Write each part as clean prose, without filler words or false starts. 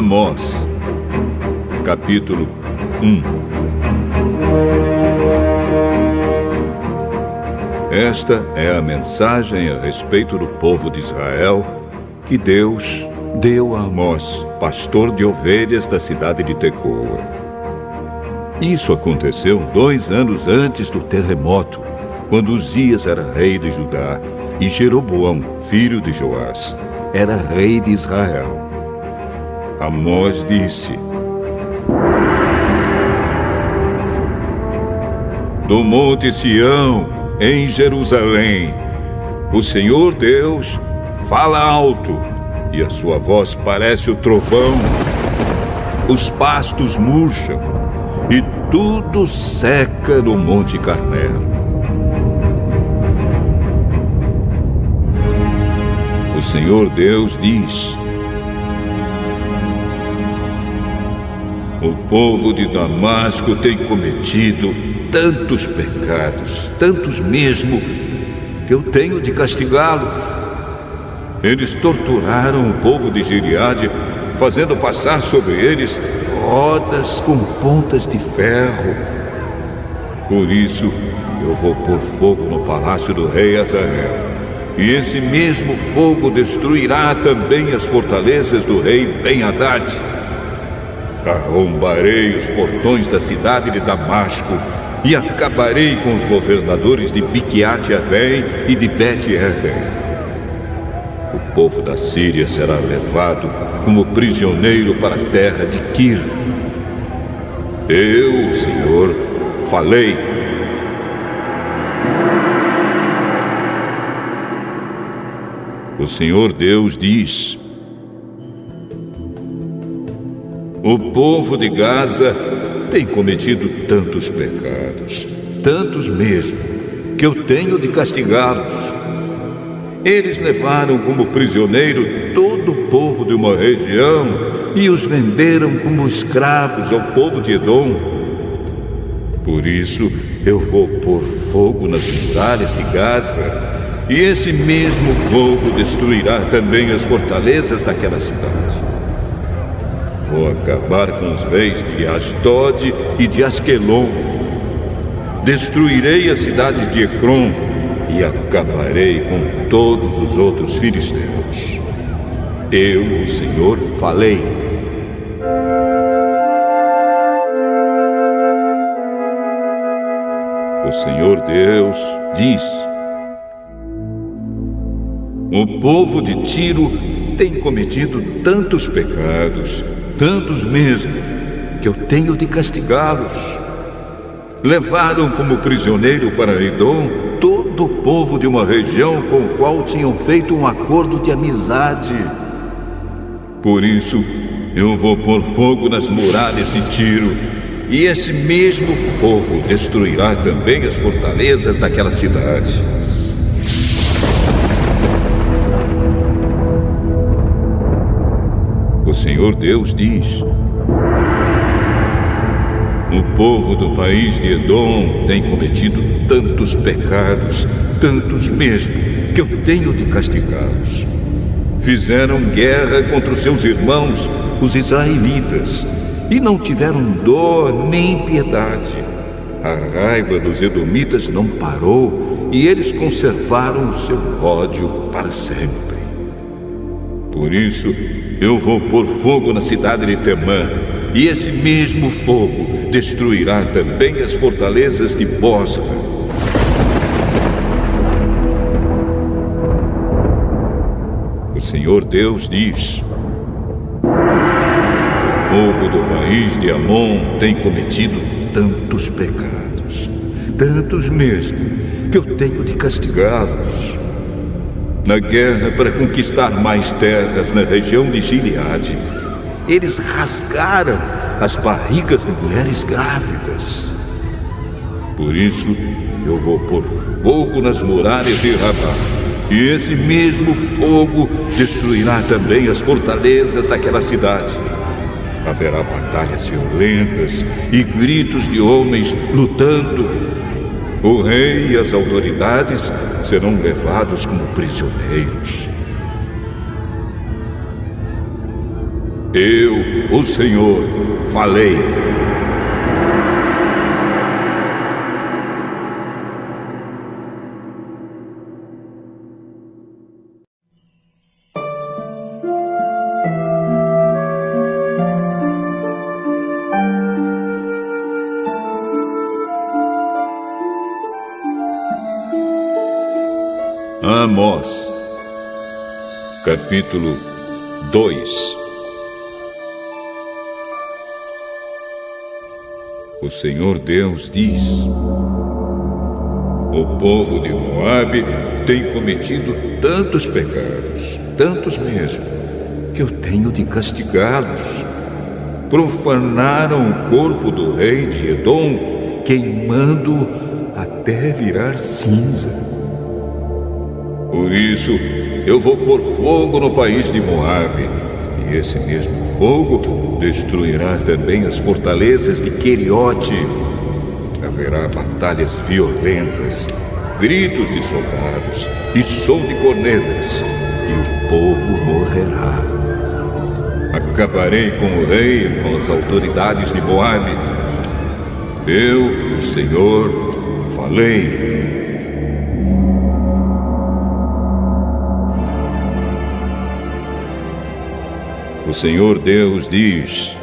Amós, capítulo 1. Esta é a mensagem a respeito do povo de Israel que Deus deu a Amós, pastor de ovelhas da cidade de Tecoa. Isso aconteceu 2 anos antes do terremoto, quando Uzias era rei de Judá e Jeroboão, filho de Joás, era rei de Israel. Amós disse: do monte Sião, em Jerusalém, o Senhor Deus fala alto, e a sua voz parece o trovão. Os pastos murcham, e tudo seca no Monte Carmelo. O Senhor Deus diz: o povo de Damasco tem cometido tantos pecados, tantos mesmo, que eu tenho de castigá-los. Eles torturaram o povo de Gileade, fazendo passar sobre eles rodas com pontas de ferro. Por isso, eu vou pôr fogo no palácio do rei Azael, e esse mesmo fogo destruirá também as fortalezas do rei Ben-Hadad. Arrombarei os portões da cidade de Damasco e acabarei com os governadores de Miquiate-Avém e de Bet-Eden. O povo da Síria será levado como prisioneiro para a terra de Quir. Eu, o Senhor, falei. O Senhor Deus diz: o povo de Gaza tem cometido tantos pecados, tantos mesmo, que eu tenho de castigá-los. Eles levaram como prisioneiro todo o povo de uma região e os venderam como escravos ao povo de Edom. Por isso, eu vou pôr fogo nas muralhas de Gaza, e esse mesmo fogo destruirá também as fortalezas daquela cidade. Vou acabar com os reis de Asdod e de Asquelon. Destruirei a cidade de Ecrom e acabarei com todos os outros filisteus. Eu, o Senhor, falei. O Senhor Deus diz: o povo de Tiro tem cometido tantos pecados, tantos mesmo, que eu tenho de castigá-los. Levaram como prisioneiro para Edom todo o povo de uma região com o qual tinham feito um acordo de amizade. Por isso, eu vou pôr fogo nas muralhas de Tiro, e esse mesmo fogo destruirá também as fortalezas daquela cidade. O Senhor Deus diz: o povo do país de Edom tem cometido tantos pecados, tantos mesmo, que eu tenho de castigá-los. Fizeram guerra contra os seus irmãos, os israelitas, e não tiveram dó nem piedade. A raiva dos edomitas não parou, e eles conservaram o seu ódio para sempre. Por isso, eu vou pôr fogo na cidade de Temã, e esse mesmo fogo destruirá também as fortalezas de Bosra. O Senhor Deus diz: o povo do país de Amon tem cometido tantos pecados, tantos mesmo, que eu tenho de castigá-los. Na guerra para conquistar mais terras na região de Gileade, eles rasgaram as barrigas de mulheres grávidas. Por isso, eu vou pôr fogo nas muralhas de Rabá, e esse mesmo fogo destruirá também as fortalezas daquela cidade. Haverá batalhas violentas e gritos de homens lutando. O rei e as autoridades serão levados como prisioneiros. Eu, o Senhor, falei. Amós, capítulo 2. O Senhor Deus diz: o povo de Moabe tem cometido tantos pecados, tantos mesmo, que eu tenho de castigá-los. Profanaram o corpo do rei de Edom, queimando até virar cinza. Por isso, eu vou pôr fogo no país de Moabe, e esse mesmo fogo destruirá também as fortalezas de Queriote. Haverá batalhas violentas, gritos de soldados e som de cornetas, e o povo morrerá. Acabarei com o rei e com as autoridades de Moabe. Eu, o Senhor, falei. O Senhor Deus diz: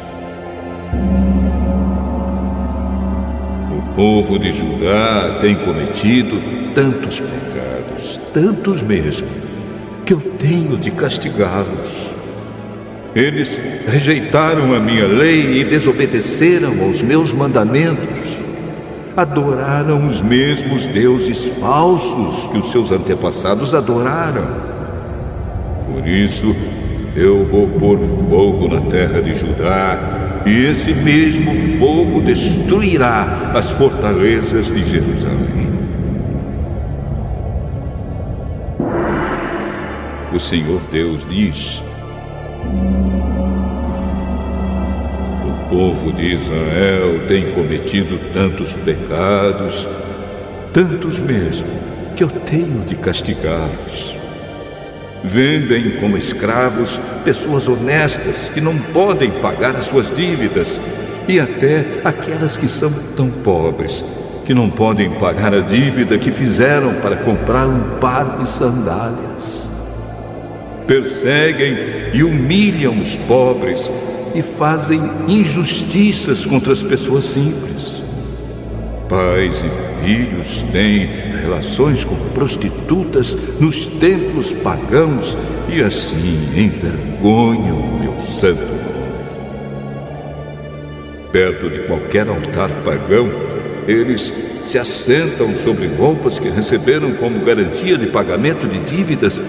o povo de Judá tem cometido tantos pecados, tantos mesmo, que eu tenho de castigá-los. Eles rejeitaram a minha lei e desobedeceram aos meus mandamentos. Adoraram os mesmos deuses falsos que os seus antepassados adoraram. Por isso, eu vou pôr fogo na terra de Judá, e esse mesmo fogo destruirá as fortalezas de Jerusalém. O Senhor Deus diz: o povo de Israel tem cometido tantos pecados, tantos mesmo, que eu tenho de castigá-los. Vendem como escravos pessoas honestas que não podem pagar as suas dívidas, e até aquelas que são tão pobres que não podem pagar a dívida que fizeram para comprar um par de sandálias. Perseguem e humilham os pobres e fazem injustiças contra as pessoas simples. Pais e filhos têm relações com prostitutas nos templos pagãos e assim envergonham meu santo nome. Perto de qualquer altar pagão, eles se assentam sobre roupas que receberam como garantia de pagamento de dívidas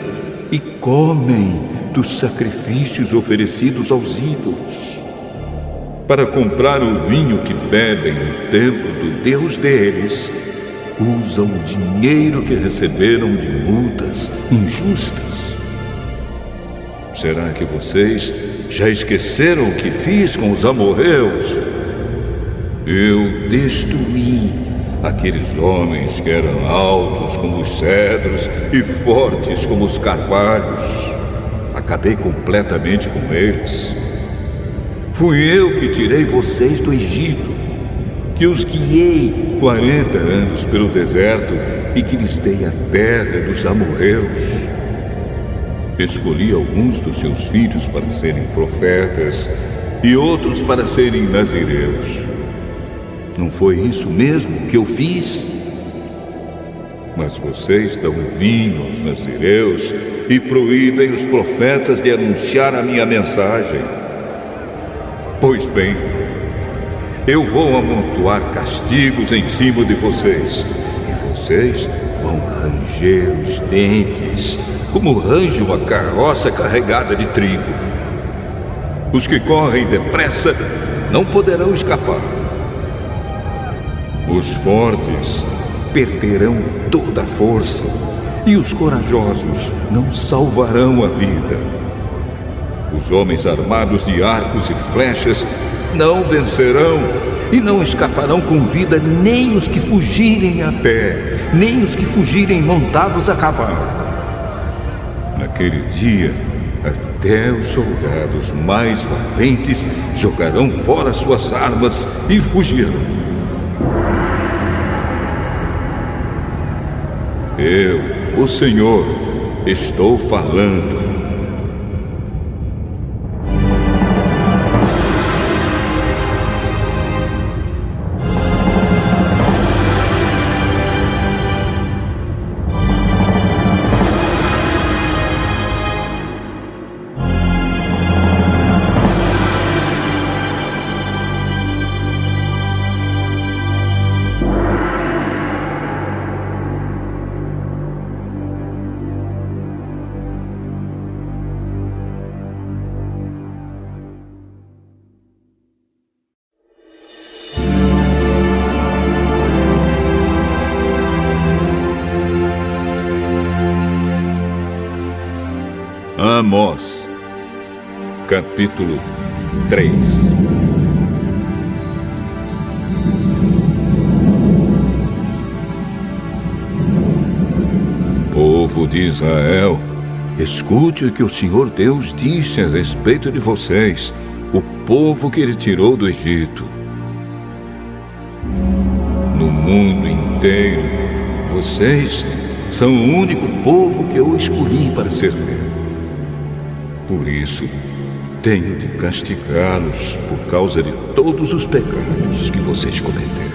e comem dos sacrifícios oferecidos aos ídolos. Para comprar o vinho que bebem no templo do Deus deles, usam o dinheiro que receberam de multas injustas. Será que vocês já esqueceram o que fiz com os amorreus? Eu destruí aqueles homens que eram altos como os cedros e fortes como os carvalhos. Acabei completamente com eles. Fui eu que tirei vocês do Egito, que os guiei 40 anos pelo deserto e que lhes dei a terra dos amorreus. Escolhi alguns dos seus filhos para serem profetas e outros para serem nazireus. Não foi isso mesmo que eu fiz? Mas vocês dão vinho aos nazireus e proíbem os profetas de anunciar a minha mensagem. Pois bem, eu vou amontoar castigos em cima de vocês, e vocês vão ranger os dentes, como range uma carroça carregada de trigo. Os que correm depressa não poderão escapar. Os fortes perderão toda a força, e os corajosos não salvarão a vida. Os homens armados de arcos e flechas não vencerão e não escaparão com vida nem os que fugirem a pé, nem os que fugirem montados a cavalo. Naquele dia, a Até os soldados mais valentes jogarão fora suas armas e fugirão. Eu, o Senhor, estou falando. Amós, capítulo 3. Povo de Israel, escute o que o Senhor Deus disse a respeito de vocês, o povo que Ele tirou do Egito. No mundo inteiro, vocês são o único povo que eu escolhi para servir. Por isso, tenho de castigá-los por causa de todos os pecados que vocês cometeram.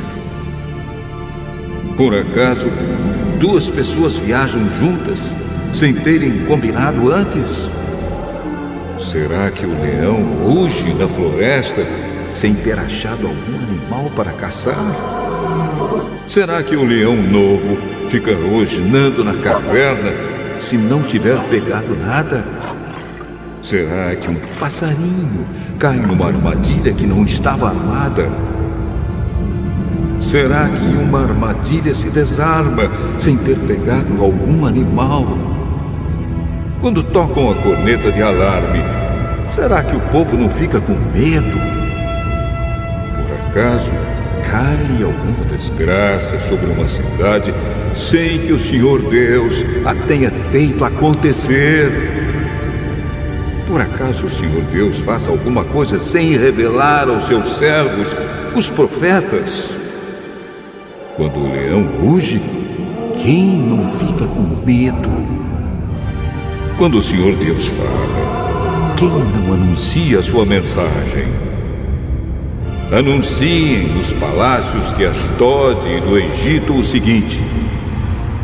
Por acaso, duas pessoas viajam juntas sem terem combinado antes? Será que o leão ruge na floresta sem ter achado algum animal para caçar? Será que o leão novo fica rosnando na caverna se não tiver pegado nada? Será que um passarinho cai numa armadilha que não estava armada? Será que uma armadilha se desarma sem ter pegado algum animal? Quando tocam a corneta de alarme, será que o povo não fica com medo? Por acaso, cai alguma desgraça sobre uma cidade sem que o Senhor Deus a tenha feito acontecer? Por acaso o Senhor Deus faz alguma coisa sem revelar aos seus servos, os profetas? Quando o leão ruge, quem não fica com medo? Quando o Senhor Deus fala, quem não anuncia a sua mensagem? Anunciem nos palácios de Asdod e do Egito o seguinte: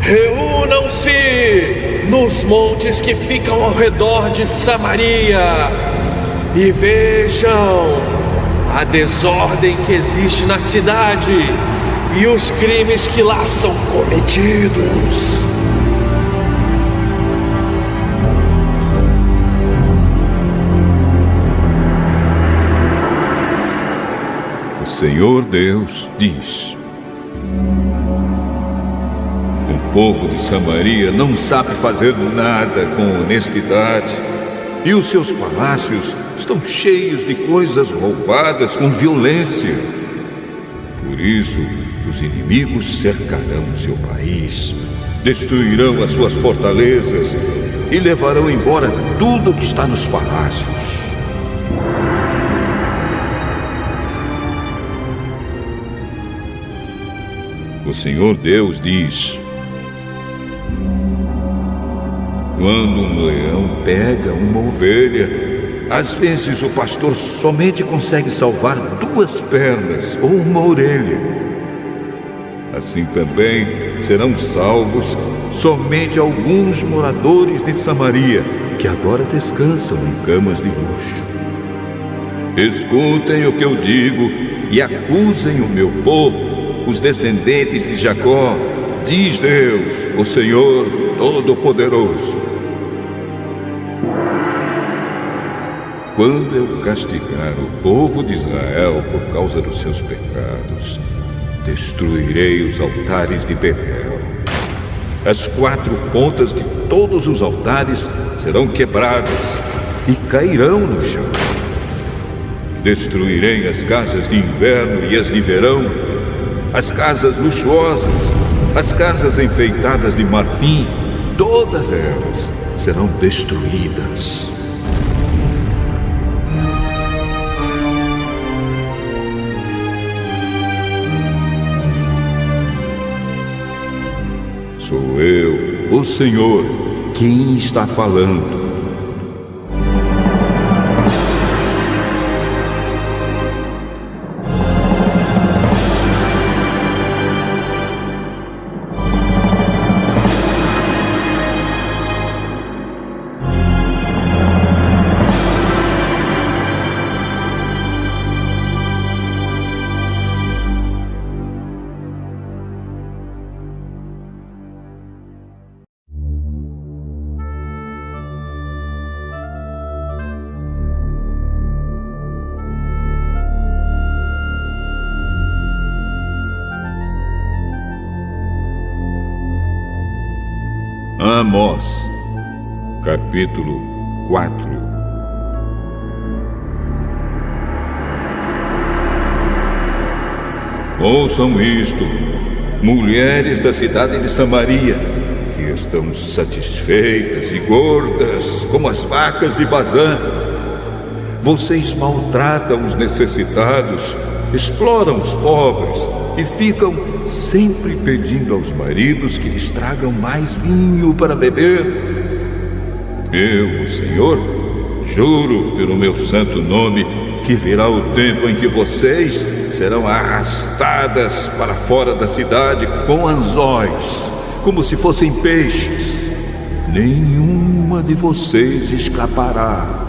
reúnam-se nos montes que ficam ao redor de Samaria e vejam a desordem que existe na cidade e os crimes que lá são cometidos. O Senhor Deus diz: o povo de Samaria não sabe fazer nada com honestidade, e os seus palácios estão cheios de coisas roubadas com violência. Por isso, os inimigos cercarão o seu país, destruirão as suas fortalezas e levarão embora tudo que está nos palácios. O Senhor Deus diz: quando um leão pega uma ovelha, às vezes o pastor somente consegue salvar 2 pernas ou uma orelha. Assim também serão salvos somente alguns moradores de Samaria, que agora descansam em camas de luxo. Escutem o que eu digo e acusem o meu povo, os descendentes de Jacó, diz Deus, o Senhor Todo-Poderoso. Quando eu castigar o povo de Israel por causa dos seus pecados, destruirei os altares de Betel. As 4 pontas de todos os altares serão quebradas e cairão no chão. Destruirei as casas de inverno e as de verão, as casas luxuosas, as casas enfeitadas de marfim, todas elas serão destruídas. Sou eu, o Senhor, quem está falando. Amós, capítulo 4. Ouçam isto, mulheres da cidade de Samaria, que estão satisfeitas e gordas como as vacas de Bazã. Vocês maltratam os necessitados, exploram os pobres e ficam sempre pedindo aos maridos que lhes tragam mais vinho para beber. Eu, o Senhor, juro pelo meu santo nome que virá o tempo em que vocês serão arrastadas para fora da cidade com anzóis, como se fossem peixes. Nenhuma de vocês escapará.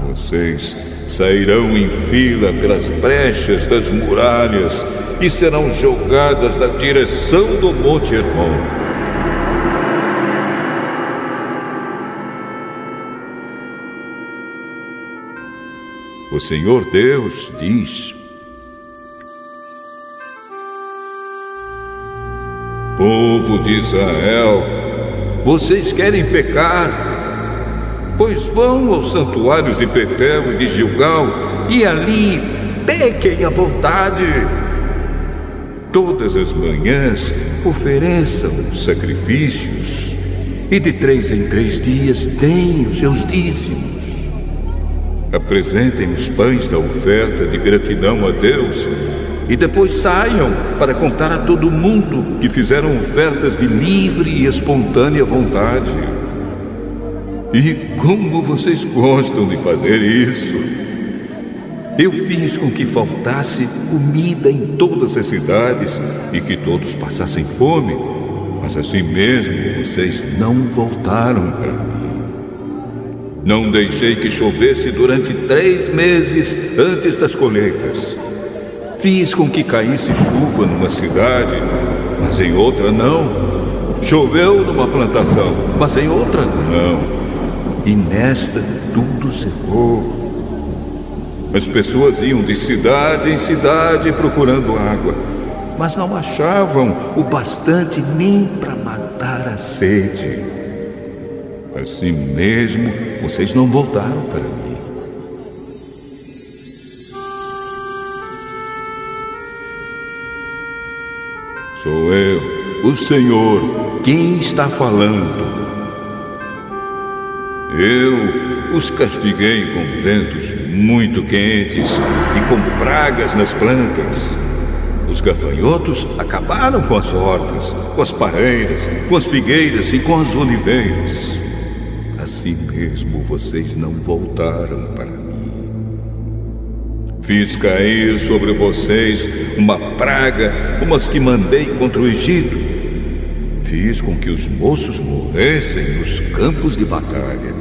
Vocês sairão em fila pelas brechas das muralhas e serão jogadas na direção do Monte Hermon. O Senhor Deus diz: povo de Israel, vocês querem pecar? Pois vão aos santuários de Betel e de Gilgal e ali pequem à vontade. Todas as manhãs ofereçam sacrifícios e de 3 em 3 dias deem os seus dízimos. Apresentem os pães da oferta de gratidão a Deus e depois saiam para contar a todo mundo que fizeram ofertas de livre e espontânea vontade. E como vocês gostam de fazer isso! Eu fiz com que faltasse comida em todas as cidades e que todos passassem fome, mas assim mesmo vocês não voltaram para mim. Não deixei que chovesse durante 3 meses antes das colheitas. Fiz com que caísse chuva numa cidade, mas em outra não. Choveu numa plantação, mas em outra não. E nesta tudo secou. As pessoas iam de cidade em cidade procurando água, mas não achavam o bastante nem para matar a sede. Assim mesmo, vocês não voltaram para mim. Sou eu, o Senhor, quem está falando. Eu os castiguei com ventos muito quentes e com pragas nas plantas. Os gafanhotos acabaram com as hortas, com as parreiras, com as figueiras e com as oliveiras. Assim mesmo vocês não voltaram para mim. Fiz cair sobre vocês uma praga, como as que mandei contra o Egito. Fiz com que os moços morressem nos campos de batalha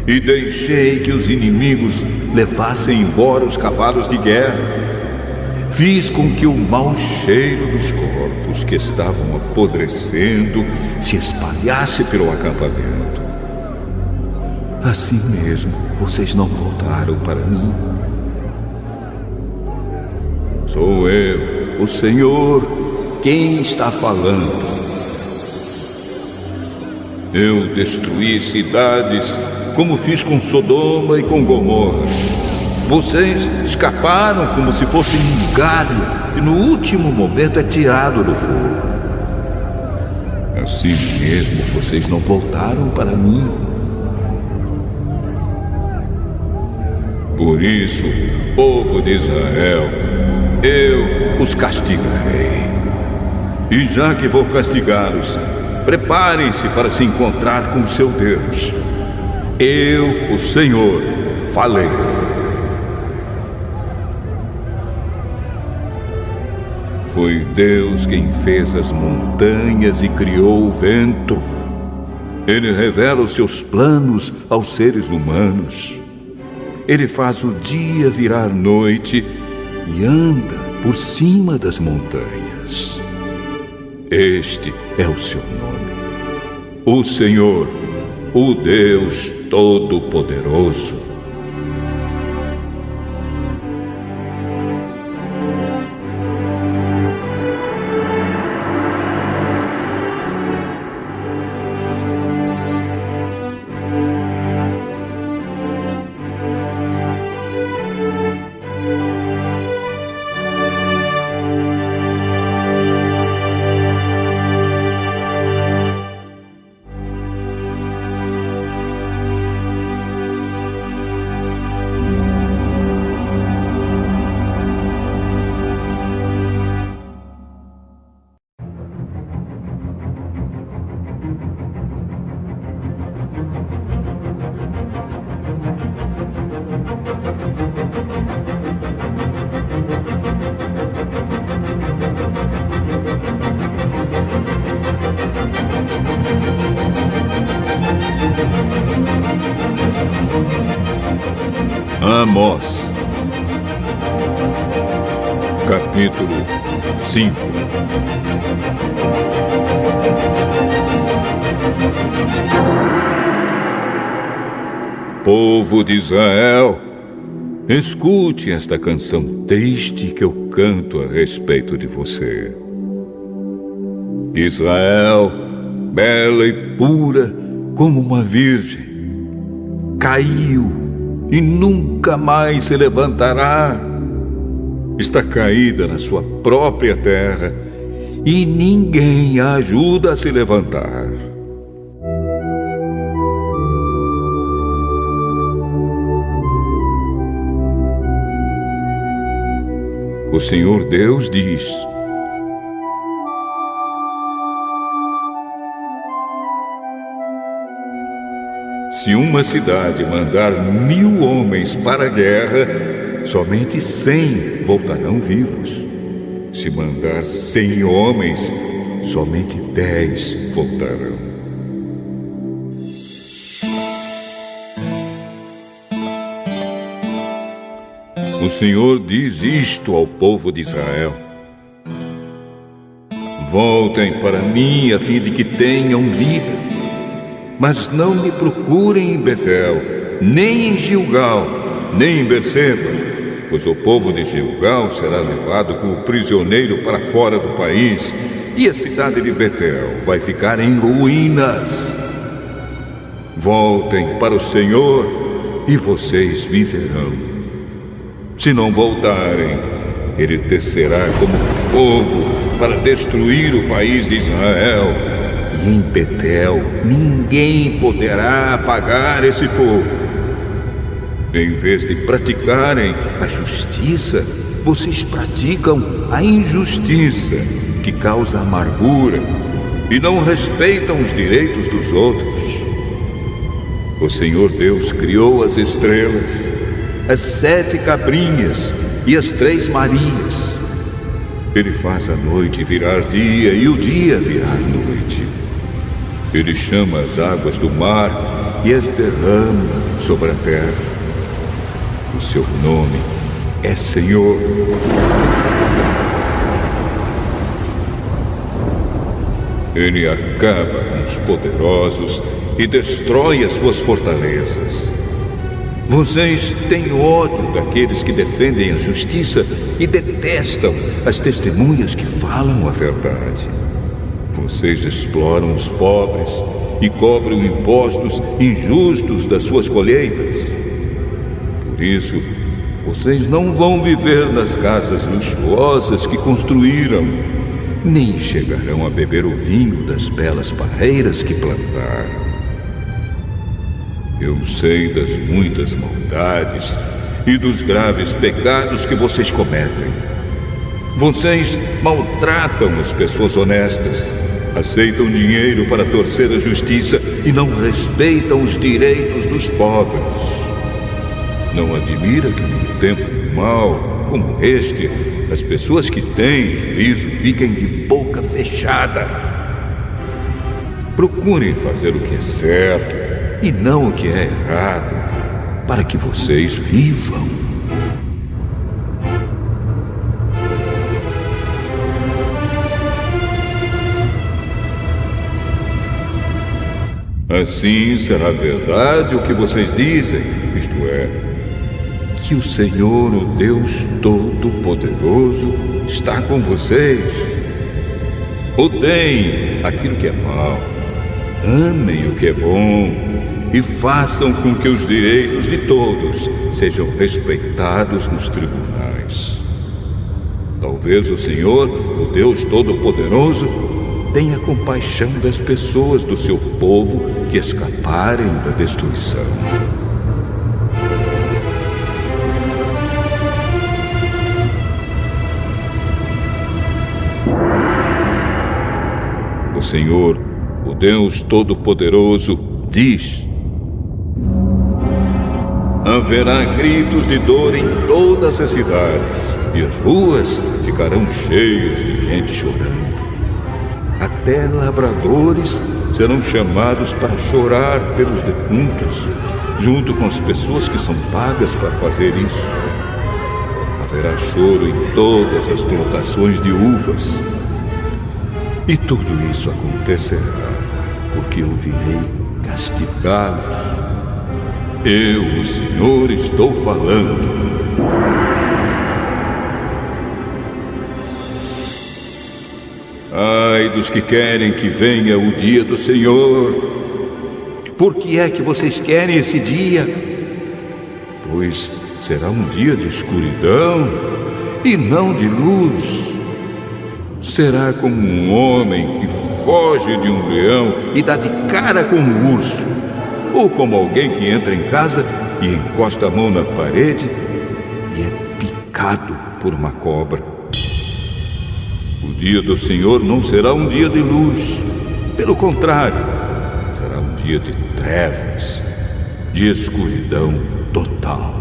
e deixei que os inimigos levassem embora os cavalos de guerra. Fiz com que o mau cheiro dos corpos que estavam apodrecendo se espalhasse pelo acampamento. Assim mesmo, vocês não voltaram para mim. Sou eu, o Senhor, quem está falando. Eu destruí cidades como fiz com Sodoma e com Gomorra. Vocês escaparam como se fossem um galho e no último momento é tirado do fogo. Assim mesmo vocês não voltaram para mim. Por isso, povo de Israel, eu os castigarei. E já que vou castigá-los, preparem-se para se encontrar com seu Deus. Eu, o Senhor, falei. Foi Deus quem fez as montanhas e criou o vento. Ele revela os seus planos aos seres humanos. Ele faz o dia virar noite e anda por cima das montanhas. Este é o seu nome, o Senhor, o Deus Todo-Poderoso. Amós, capítulo 5. Povo de Israel, escute esta canção triste que eu canto a respeito de você. Israel, bela e pura como uma virgem, caiu e nunca mais se levantará. Está caída na sua própria terra e ninguém a ajuda a se levantar. O Senhor Deus diz: se uma cidade mandar 1000 homens para a guerra, somente 100 voltarão vivos. Se mandar 100 homens, somente 10 voltarão. O Senhor diz isto ao povo de Israel: voltem para mim a fim de que tenham vida. Mas não me procurem em Betel, nem em Gilgal, nem em Berseba, pois o povo de Gilgal será levado como prisioneiro para fora do país, e a cidade de Betel vai ficar em ruínas. Voltem para o Senhor e vocês viverão. Se não voltarem, Ele descerá como fogo para destruir o país de Israel. E em Betel ninguém poderá apagar esse fogo. Em vez de praticarem a justiça, vocês praticam a injustiça, que causa amargura, e não respeitam os direitos dos outros. O Senhor Deus criou as estrelas, as 7 cabrinhas e as 3 Marias. Ele faz a noite virar dia e o dia virar noite. Ele chama as águas do mar e as derrama sobre a terra. O seu nome é Senhor. Ele acaba com os poderosos e destrói as suas fortalezas. Vocês têm ódio daqueles que defendem a justiça e detestam as testemunhas que falam a verdade. Vocês exploram os pobres e cobram impostos injustos das suas colheitas. Por isso, vocês não vão viver nas casas luxuosas que construíram, nem chegarão a beber o vinho das belas parreiras que plantaram. Eu sei das muitas maldades e dos graves pecados que vocês cometem. Vocês maltratam as pessoas honestas, aceitam dinheiro para torcer a justiça e não respeitam os direitos dos pobres. Não admira que num tempo mau como este, as pessoas que têm juízo fiquem de boca fechada. Procurem fazer o que é certo e não o que é errado, para que vocês vivam. Assim será verdade o que vocês dizem, isto é, que o Senhor, o Deus Todo-Poderoso, está com vocês. Odeiem aquilo que é mal, amem o que é bom e façam com que os direitos de todos sejam respeitados nos tribunais. Talvez o Senhor, o Deus Todo-Poderoso, tenha compaixão das pessoas do seu povo que escaparem da destruição. O Senhor, o Deus Todo-Poderoso, diz: haverá gritos de dor em todas as cidades, e as ruas ficarão cheias de gente chorando. Até lavradores serão chamados para chorar pelos defuntos, junto com as pessoas que são pagas para fazer isso. Haverá choro em todas as plantações de uvas. E tudo isso acontecerá porque eu virei castigá-los. Eu, o Senhor, estou falando. Ai dos que querem que venha o dia do Senhor. Por que é que vocês querem esse dia? Pois será um dia de escuridão e não de luz. Será como um homem que foge de um leão e dá de cara com um urso, ou como alguém que entra em casa e encosta a mão na parede e é picado por uma cobra. O dia do Senhor não será um dia de luz. Pelo contrário, será um dia de trevas, de escuridão total.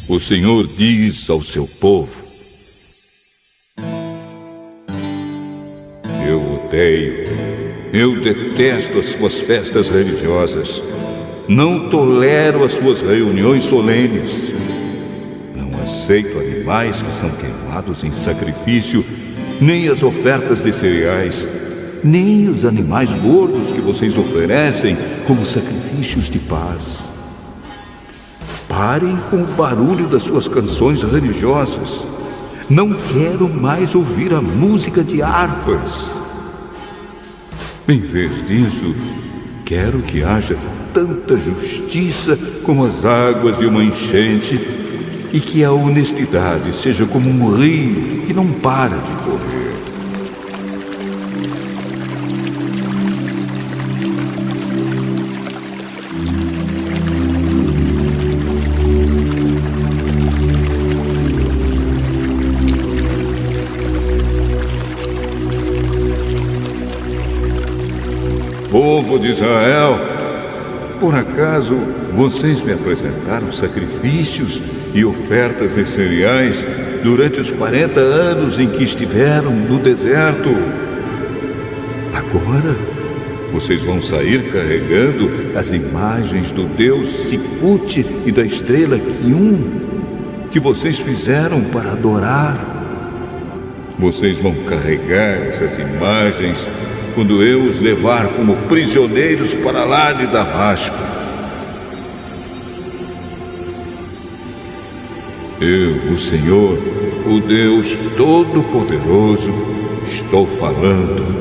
O Senhor diz ao seu povo: eu detesto as suas festas religiosas. Não tolero as suas reuniões solenes. Não aceito animais que são queimados em sacrifício, nem as ofertas de cereais, nem os animais gordos que vocês oferecem como sacrifícios de paz. Parem com o barulho das suas canções religiosas. Não quero mais ouvir a música de harpas. Em vez disso, quero que haja tanta justiça como as águas de uma enchente e que a honestidade seja como um rio que não para de correr. Povo de Israel, por acaso vocês me apresentaram sacrifícios e ofertas de cereais durante os 40 anos em que estiveram no deserto? Agora vocês vão sair carregando as imagens do deus Sicute e da estrela Quium que vocês fizeram para adorar. Vocês vão carregar essas imagens quando eu os levar como prisioneiros para lá de Damasco. Eu, o Senhor, o Deus Todo-Poderoso, estou falando.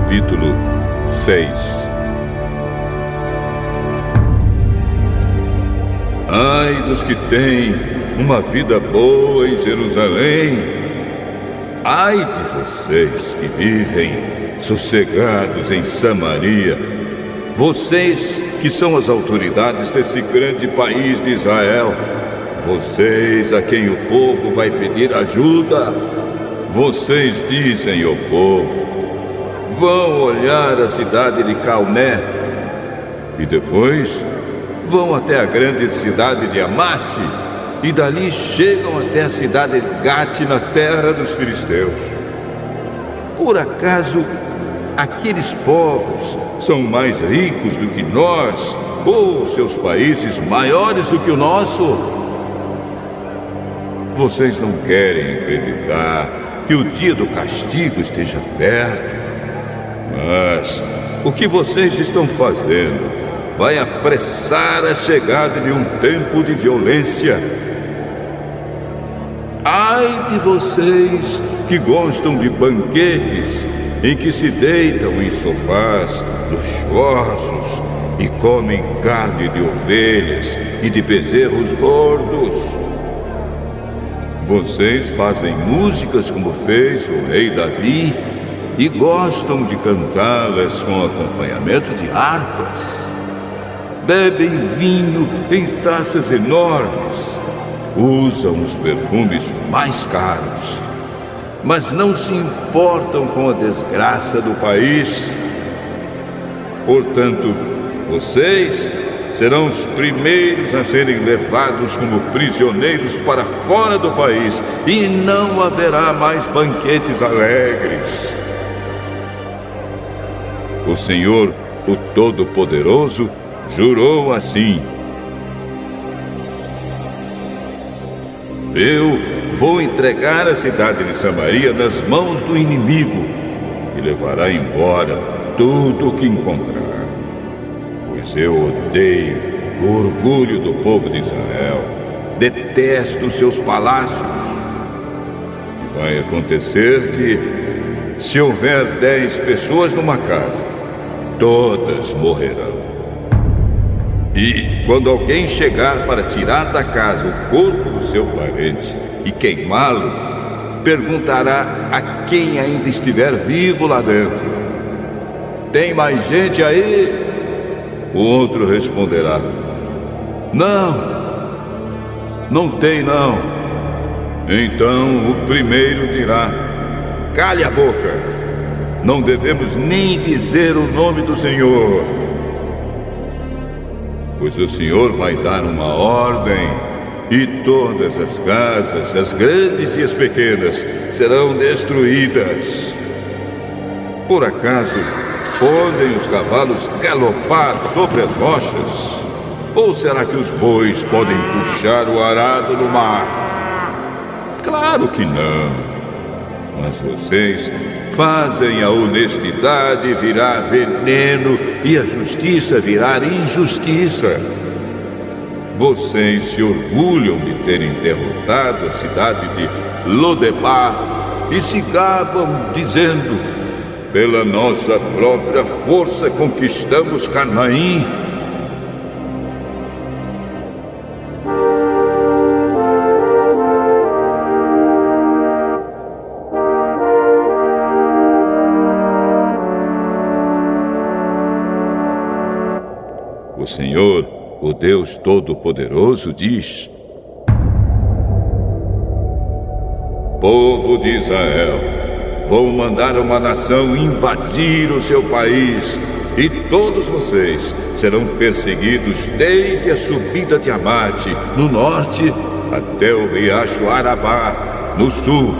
capítulo 6. Ai dos que têm uma vida boa em Jerusalém! Ai de vocês que vivem sossegados em Samaria! Vocês que são as autoridades desse grande país de Israel! Vocês a quem o povo vai pedir ajuda! Vocês dizem ao povo: vão olhar a cidade de Calné e depois vão até a grande cidade de Amate e dali chegam até a cidade de Gate na terra dos filisteus. Por acaso aqueles povos são mais ricos do que nós, ou seus países maiores do que o nosso? Vocês não querem acreditar que o dia do castigo esteja perto. Mas o que vocês estão fazendo vai apressar a chegada de um tempo de violência. Ai de vocês que gostam de banquetes em que se deitam em sofás luxuosos e comem carne de ovelhas e de bezerros gordos. Vocês fazem músicas como fez o rei Davi e gostam de cantá-las com acompanhamento de harpas. Bebem vinho em taças enormes, usam os perfumes mais caros, mas não se importam com a desgraça do país. Portanto, vocês serão os primeiros a serem levados como prisioneiros para fora do país, e não haverá mais banquetes alegres. O Senhor, o Todo-Poderoso, jurou assim: eu vou entregar a cidade de Samaria nas mãos do inimigo e levará embora tudo o que encontrar. Pois eu odeio o orgulho do povo de Israel, detesto seus palácios. E vai acontecer que, se houver 10 pessoas numa casa, todas morrerão. E quando alguém chegar para tirar da casa o corpo do seu parente e queimá-lo, perguntará a quem ainda estiver vivo lá dentro: tem mais gente aí? O outro responderá: não tem não. Então o primeiro dirá: cale a boca, não devemos nem dizer o nome do Senhor. Pois o Senhor vai dar uma ordem, e todas as casas, as grandes e as pequenas, serão destruídas. Por acaso podem os cavalos galopar sobre as rochas? Ou será que os bois podem puxar o arado no mar? Claro que não. Mas vocês fazem a honestidade virar veneno e a justiça virar injustiça. Vocês se orgulham de terem derrotado a cidade de Lodebar e se gabam dizendo: pela nossa própria força conquistamos Canaim. O Senhor, o Deus Todo-Poderoso, diz: povo de Israel, vou mandar uma nação invadir o seu país, e todos vocês serão perseguidos desde a subida de Amate, no norte, até o riacho Arabá, no sul.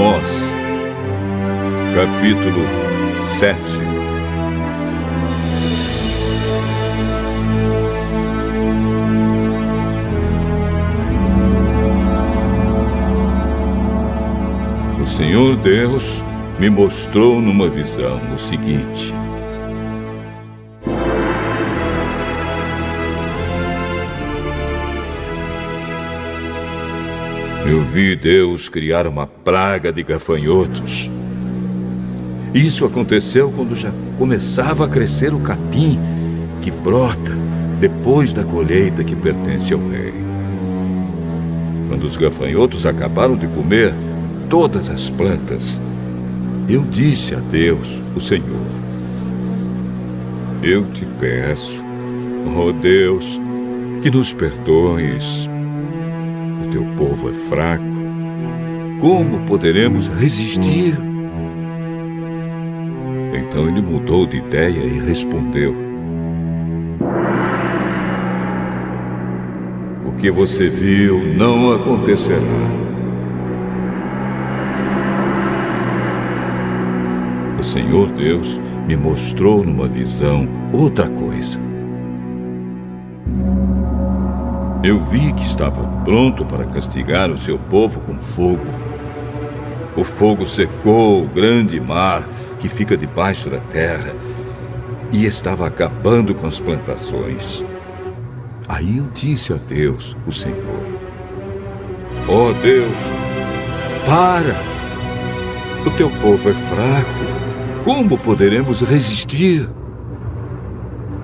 Amós, capítulo 7. O Senhor Deus me mostrou numa visão o seguinte: eu vi Deus criar uma praga de gafanhotos. Isso aconteceu quando já começava a crescer o capim que brota depois da colheita que pertence ao rei. Quando os gafanhotos acabaram de comer todas as plantas, eu disse a Deus, o Senhor: eu te peço, ó Deus, que nos perdoes. O teu povo é fraco. Como poderemos resistir? Então ele mudou de ideia e respondeu: o que você viu não acontecerá. O Senhor Deus me mostrou numa visão outra coisa. Eu vi que estava pronto para castigar o seu povo com fogo. O fogo secou o grande mar que fica debaixo da terra e estava acabando com as plantações. Aí eu disse a Deus, o Senhor: ó Deus, para! O teu povo é fraco. Como poderemos resistir?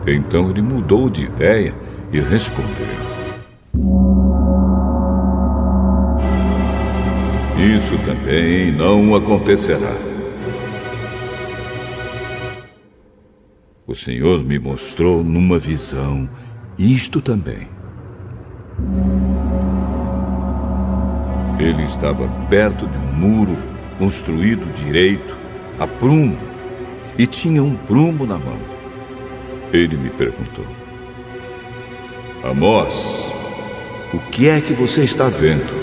Então ele mudou de ideia e respondeu: isso também não acontecerá. O Senhor me mostrou numa visão isto também. Ele estava perto de um muro construído direito, a prumo, e tinha um prumo na mão. Ele me perguntou: Amós, o que é que você está vendo?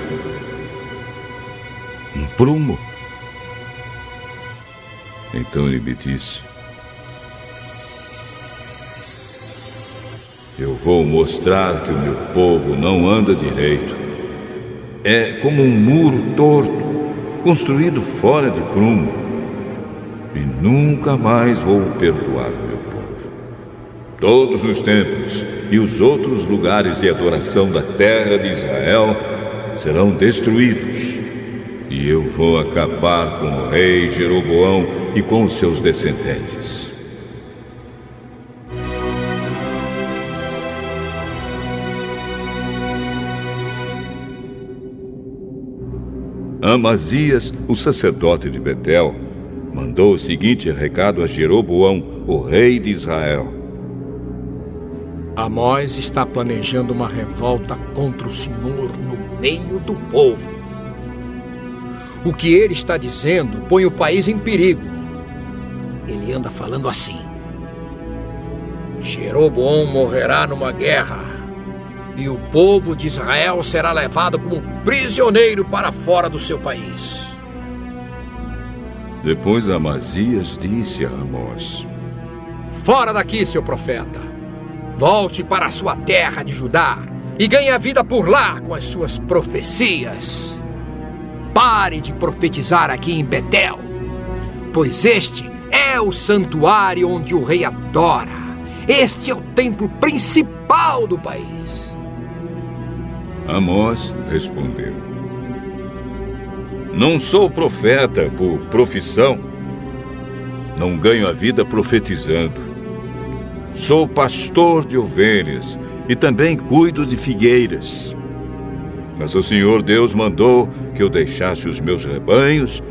Um prumo. Então ele me disse: eu vou mostrar que o meu povo não anda direito. É como um muro torto, construído fora de prumo. E nunca mais vou perdoar o meu povo. Todos os templos e os outros lugares de adoração da terra de Israel serão destruídos. E eu vou acabar com o rei Jeroboão e com os seus descendentes. Amazias, o sacerdote de Betel, mandou o seguinte recado a Jeroboão, o rei de Israel: Amós está planejando uma revolta contra o Senhor no meio do povo. O que ele está dizendo põe o país em perigo. Ele anda falando assim: Jeroboão morrerá numa guerra e o povo de Israel será levado como prisioneiro para fora do seu país. Depois Amazias disse a Amós: Fora daqui, seu profeta! Volte para a sua terra de Judá e ganhe a vida por lá com as suas profecias. Pare de profetizar aqui em Betel, pois este é o santuário onde o rei adora. Este é o templo principal do país. Amós respondeu: não sou profeta por profissão. Não ganho a vida profetizando. Sou pastor de ovelhas e também cuido de figueiras. Mas o Senhor Deus mandou que eu deixasse os meus rebanhos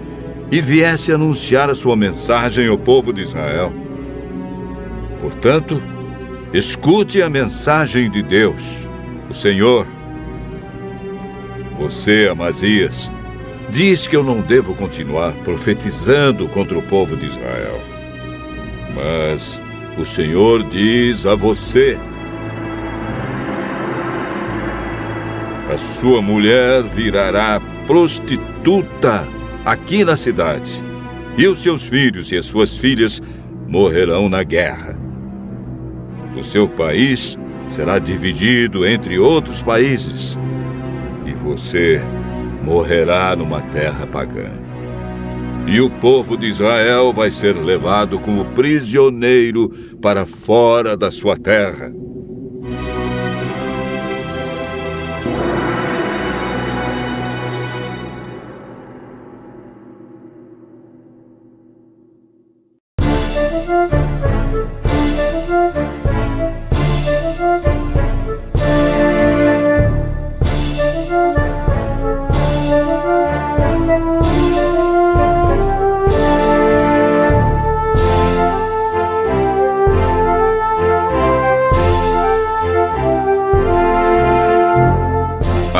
e viesse anunciar a sua mensagem ao povo de Israel. Portanto, escute a mensagem de Deus, o Senhor. Você, Amazias, diz que eu não devo continuar profetizando contra o povo de Israel. Mas o Senhor diz a você: a sua mulher virará prostituta aqui na cidade, e os seus filhos e as suas filhas morrerão na guerra. O seu país será dividido entre outros países, e você morrerá numa terra pagã. E o povo de Israel vai ser levado como prisioneiro para fora da sua terra.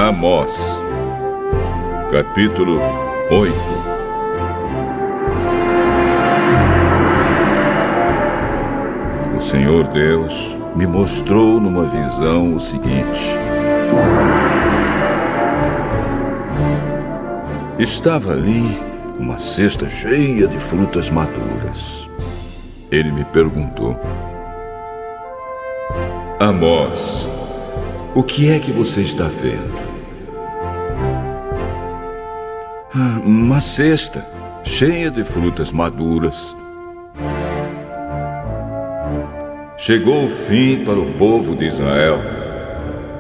Amós, capítulo 8. O Senhor Deus me mostrou numa visão o seguinte: estava ali uma cesta cheia de frutas maduras. Ele me perguntou: Amós, o que é que você está vendo? Uma cesta cheia de frutas maduras. Chegou o fim para o povo de Israel,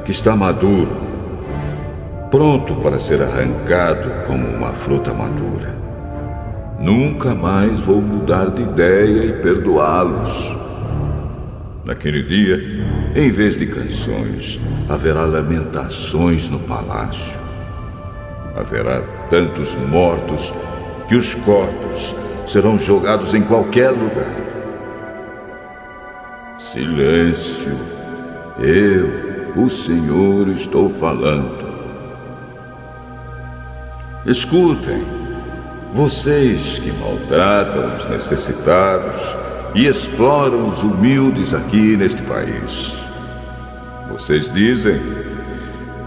que está maduro, pronto para ser arrancado como uma fruta madura. Nunca mais vou mudar de ideia e perdoá-los. Naquele dia, em vez de canções, haverá lamentações no palácio. Haverá tantos mortos que os corpos serão jogados em qualquer lugar. Silêncio. Eu, o Senhor, estou falando. Escutem, vocês que maltratam os necessitados e exploram os humildes aqui neste país. Vocês dizem: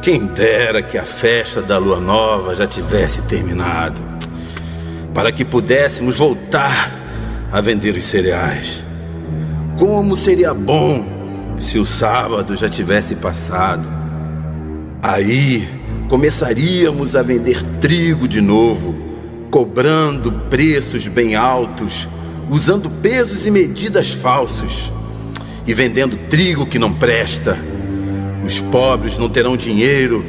quem dera que a festa da lua nova já tivesse terminado, para que pudéssemos voltar a vender os cereais. Como seria bom se o sábado já tivesse passado. Aí começaríamos a vender trigo de novo, cobrando preços bem altos, usando pesos e medidas falsos e vendendo trigo que não presta. Os pobres não terão dinheiro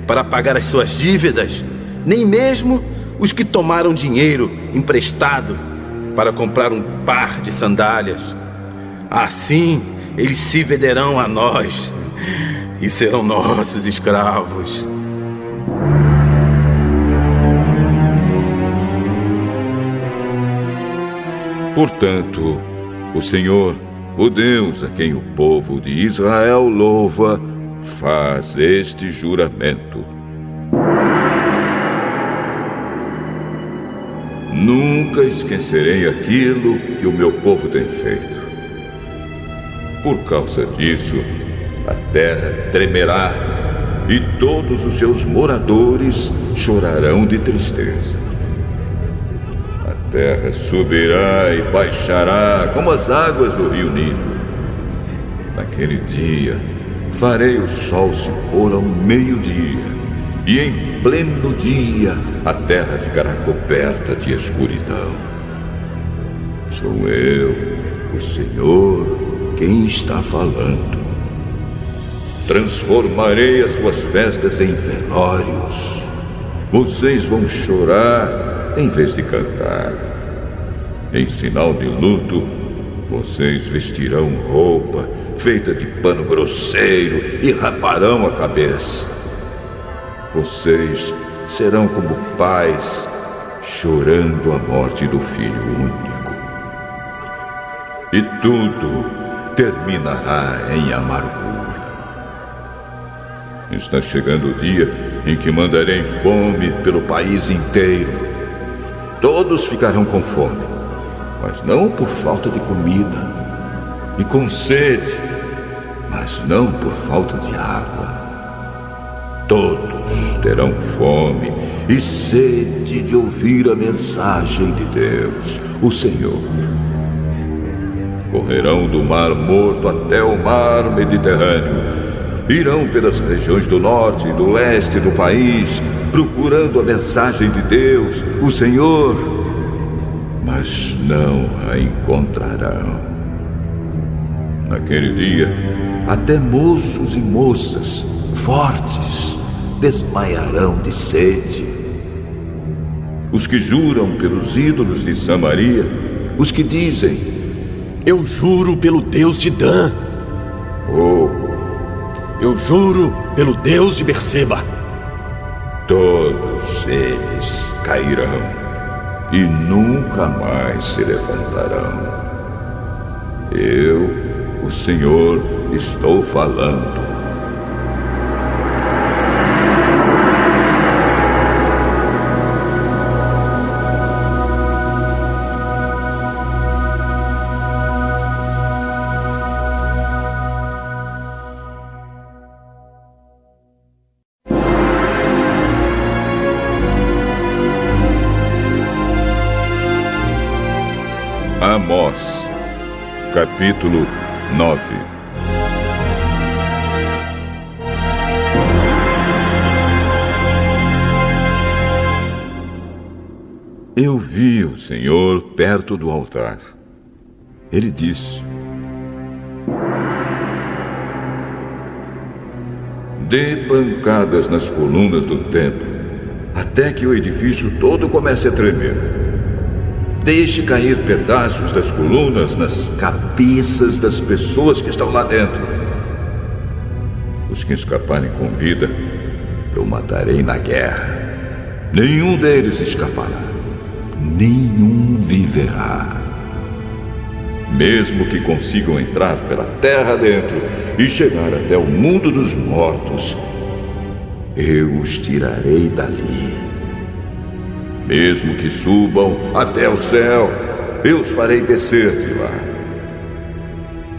para pagar as suas dívidas, nem mesmo os que tomaram dinheiro emprestado para comprar um par de sandálias. Assim, eles se venderão a nós e serão nossos escravos. Portanto, o Senhor, o Deus a quem o povo de Israel louva, faz este juramento: nunca esquecerei aquilo que o meu povo tem feito. Por causa disso, a terra tremerá e todos os seus moradores chorarão de tristeza. A terra subirá e baixará como as águas do rio Nilo. Naquele dia, farei o sol se pôr ao meio-dia, e em pleno dia a terra ficará coberta de escuridão. Sou eu, o Senhor, quem está falando. Transformarei as suas festas em velórios. Vocês vão chorar em vez de cantar. Em sinal de luto, vocês vestirão roupa feita de pano grosseiro e raparão a cabeça. Vocês serão como pais chorando a morte do filho único. E tudo terminará em amargura. Está chegando o dia em que mandarei fome pelo país inteiro. Todos ficarão com fome, mas não por falta de comida, e com sede, mas não por falta de água. Todos terão fome e sede de ouvir a mensagem de Deus, o Senhor. Correrão do Mar Morto até o Mar Mediterrâneo. Irão pelas regiões do norte e do leste do país, procurando a mensagem de Deus, o Senhor, mas não a encontrarão. Naquele dia, até moços e moças fortes desmaiarão de sede. Os que juram pelos ídolos de Samaria, os que dizem: eu juro pelo Deus de Dan. Eu juro pelo Deus de Berseba. Todos eles cairão e nunca mais se levantarão. Eu, o Senhor, estou falando. Amós, capítulo 9. Eu vi o Senhor perto do altar. Ele disse: dê pancadas nas colunas do templo, até que o edifício todo comece a tremer. Deixe cair pedaços das colunas nas cabeças das pessoas que estão lá dentro. Os que escaparem com vida, eu matarei na guerra. Nenhum deles escapará. Nenhum viverá. Mesmo que consigam entrar pela terra dentro e chegar até o mundo dos mortos, eu os tirarei dali. Mesmo que subam até o céu, eu os farei descer de lá.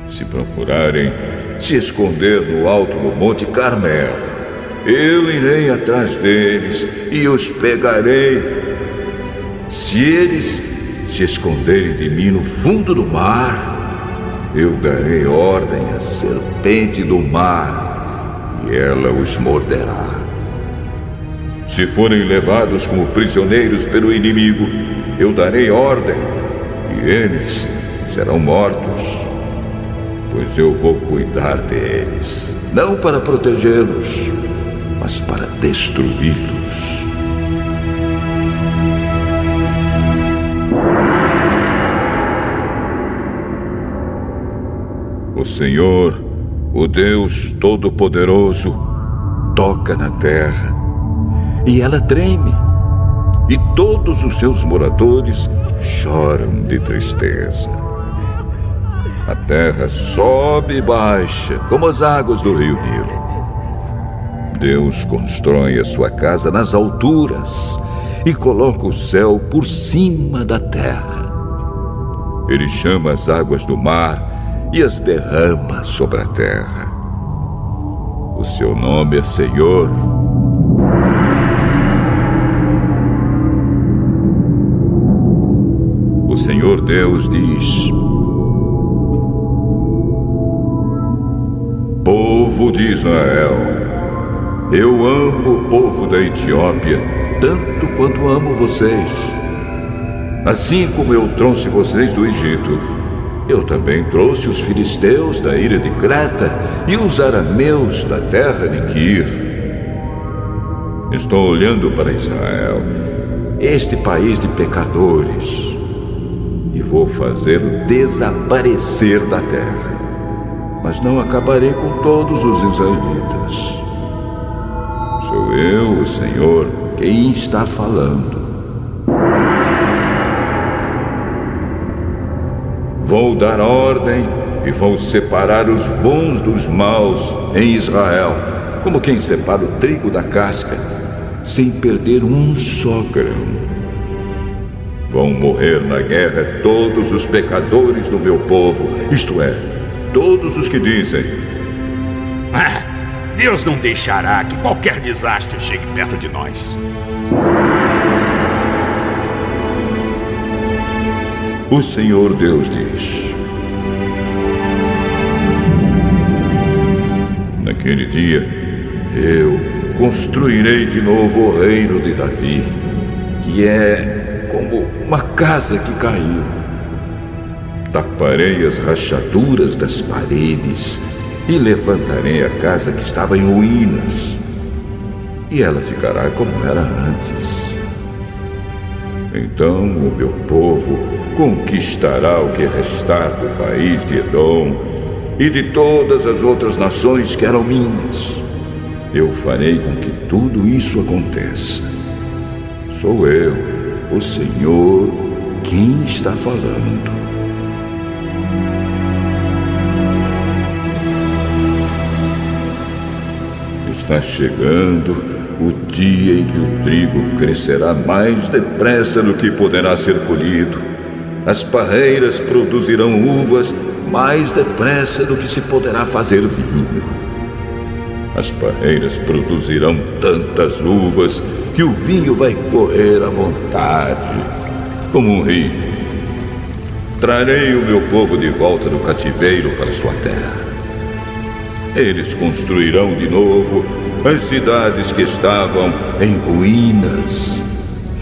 Se procurarem se esconder no alto do Monte Carmelo, eu irei atrás deles e os pegarei. Se eles se esconderem de mim no fundo do mar, eu darei ordem à serpente do mar e ela os morderá. Se forem levados como prisioneiros pelo inimigo, eu darei ordem e eles serão mortos, pois eu vou cuidar deles, não para protegê-los, mas para destruí-los. O Senhor, o Deus Todo-Poderoso, toca na terra e ela treme, e todos os seus moradores choram de tristeza. A terra sobe e baixa como as águas do rio Nilo. Deus constrói a sua casa nas alturas e coloca o céu por cima da terra. Ele chama as águas do mar e as derrama sobre a terra. O seu nome é Senhor. O Senhor Deus diz: povo de Israel, eu amo o povo da Etiópia tanto quanto amo vocês. Assim como eu trouxe vocês do Egito, eu também trouxe os filisteus da ilha de Creta e os arameus da terra de Quir. Estou olhando para Israel, este país de pecadores, e vou fazê-lo desaparecer da terra. Mas não acabarei com todos os israelitas. Sou eu, o Senhor, quem está falando. Vou dar ordem e vou separar os bons dos maus em Israel, como quem separa o trigo da casca, sem perder um só grão. Vão morrer na guerra todos os pecadores do meu povo, isto é, todos os que dizem: Deus não deixará que qualquer desastre chegue perto de nós. o Senhor Deus diz. Naquele dia, eu construirei de novo o reino de Davi, que é como uma casa que caiu. Taparei as rachaduras das paredes e levantarei a casa que estava em ruínas, e ela ficará como era antes. Então o meu povo conquistará o que restar do país de Edom e de todas as outras nações que eram minhas. Eu farei com que tudo isso aconteça. Sou eu, o Senhor, quem está falando. Está chegando o dia em que o trigo crescerá mais depressa do que poderá ser colhido. As parreiras produzirão uvas mais depressa do que se poderá fazer vinho. As parreiras produzirão tantas uvas que o vinho vai correr à vontade, como um rio. Trarei o meu povo de volta do cativeiro para sua terra. Eles construirão de novo as cidades que estavam em ruínas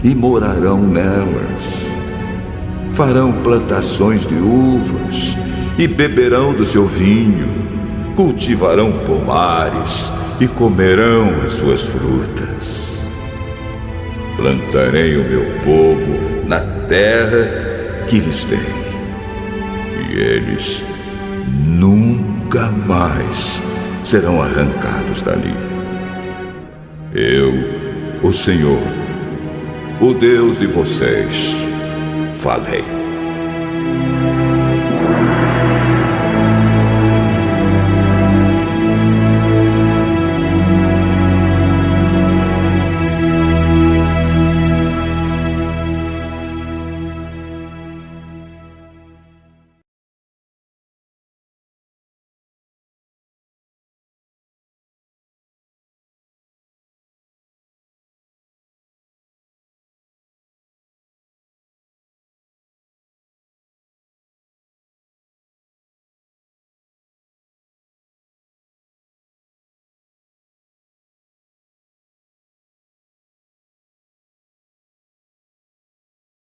e morarão nelas. Farão plantações de uvas e beberão do seu vinho. Cultivarão pomares e comerão as suas frutas. Plantarei o meu povo na terra que lhes dei, e eles nunca mais serão arrancados dali. Eu, o Senhor, o Deus de vocês, falei.